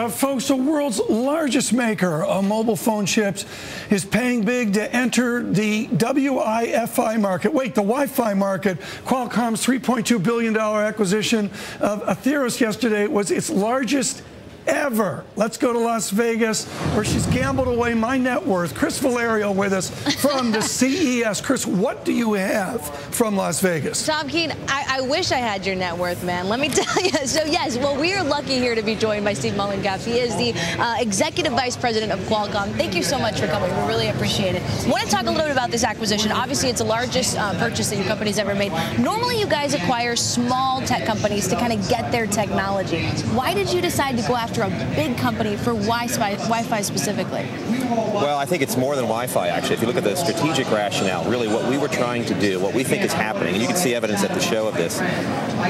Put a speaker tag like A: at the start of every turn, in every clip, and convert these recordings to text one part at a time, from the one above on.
A: Folks, the world's largest maker of mobile phone chips is paying big to enter the Wi-Fi market. Wait, the Wi-Fi market. Qualcomm's $3.2 billion acquisition of Atheros yesterday was its largest ever. Let's go to Las Vegas, where she's gambled away my net worth. Cris Valerio with us from the CES. Cris, what do you have from Las Vegas?
B: Tom Keene, I wish I had your net worth, man. Let me tell you. So yes, well, we are lucky here to be joined by Steve Mollenkopf. He is the Executive Vice President of Qualcomm. Thank you so much for coming. We really appreciate it. I want to talk a little bit about this acquisition. Obviously, it's the largest purchase that your company's ever made. Normally, you guys acquire small tech companies to kind of get their technology. Why did you decide to go after a big company for Wi-Fi specifically?
C: Well, I think it's more than Wi-Fi, actually. If you look at the strategic rationale, really what we were trying to do, what we think is happening, and you can see evidence at the show of this,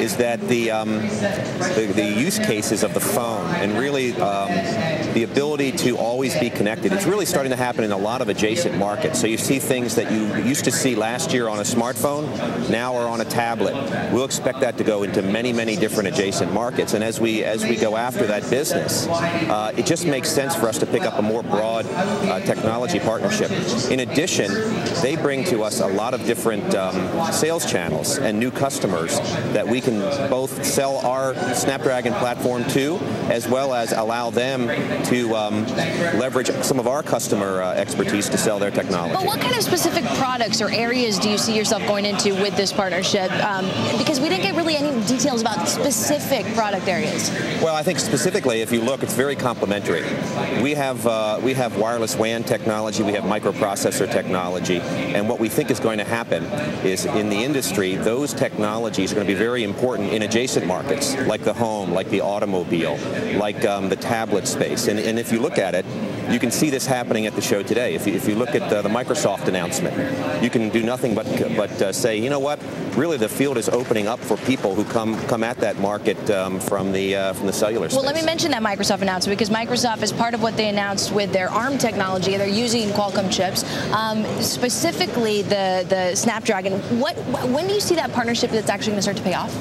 C: is that the use cases of the phone and really the ability to always be connected, it's really starting to happen in a lot of adjacent markets. So you see things that you used to see last year on a smartphone, now are on a tablet. We'll expect that to go into many, many different adjacent markets. And as we go after that business, it just makes sense for us to pick up a more broad technology partnership. In addition, they bring to us a lot of different sales channels and new customers that we can both sell our Snapdragon platform to, as well as allow them to leverage some of our customer expertise to sell their technology.
B: But what kind of specific products or areas do you see yourself going into with this partnership? Because we didn't get really any details about specific product areas.
C: Well, I think specifically, if you look, it's very complementary. We have wireless WAN technology, we have microprocessor technology, and what we think is going to happen is in the industry, those technologies are going to be very important in adjacent markets, like the home, like the automobile, like the tablet space. And if you look at it, you can see this happening at the show today. If you look at the Microsoft announcement, you can do nothing but say, you know what, really the field is opening up for people who come at that market from the cellular space.
B: Well, let me mention that Microsoft announcement, because Microsoft, as part of what they announced with their ARM technology, they're using Qualcomm chips, specifically the Snapdragon. When do you see that partnership that's actually going to start to pay off?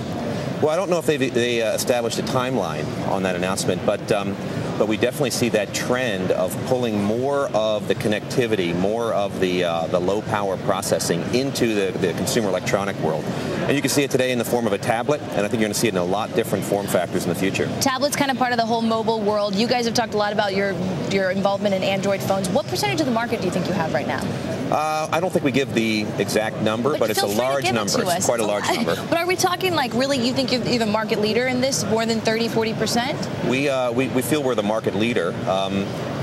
C: Well, I don't know if they established a timeline on that announcement, but we definitely see that trend of pulling more of the connectivity, more of the low-power processing into the consumer electronic world. And you can see it today in the form of a tablet, and I think you're going to see it in a lot different form factors in the future.
B: Tablet's kind of part of the whole mobile world. You guys have talked a lot about your involvement in Android phones. What percentage of the market do you think you have right now?
C: I don't think we give the exact number, but it's a large number. It's quite a large number.
B: But are we talking like really, you think you're the market leader in this, more than 30, 40%?
C: We feel we're the market leader.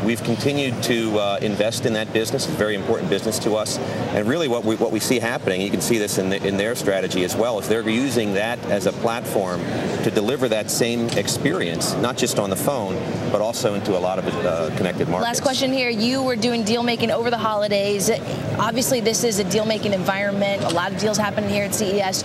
C: We've continued to invest in that business. It's a very important business to us. And really what we see happening, you can see this in their strategy as well, is they're using that as a platform to deliver that same experience, not just on the phone, but also into a lot of connected markets.
B: Last question here. You were doing deal making over the holidays. Obviously, this is a deal making environment. A lot of deals happen here at CES.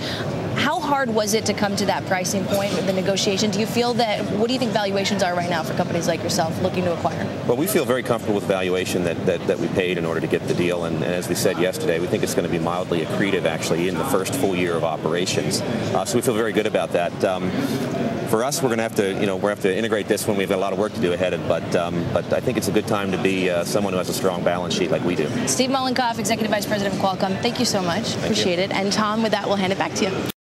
B: How hard was it to come to that pricing point with the negotiation? Do you feel that, what do you think valuations are right now for companies like yourself looking to acquire?
C: Well, we feel very comfortable with the valuation that we paid in order to get the deal. And as we said yesterday, we think it's going to be mildly accretive, actually, in the first full year of operations. So we feel very good about that. For us, we're going to have to, we have to integrate this when we've got a lot of work to do ahead. But I think it's a good time to be someone who has a strong balance sheet like we do.
B: Steve Mollenkopf, Executive Vice President of Qualcomm, thank you so much. Appreciate it. And Tom, with that, we'll hand it back to you.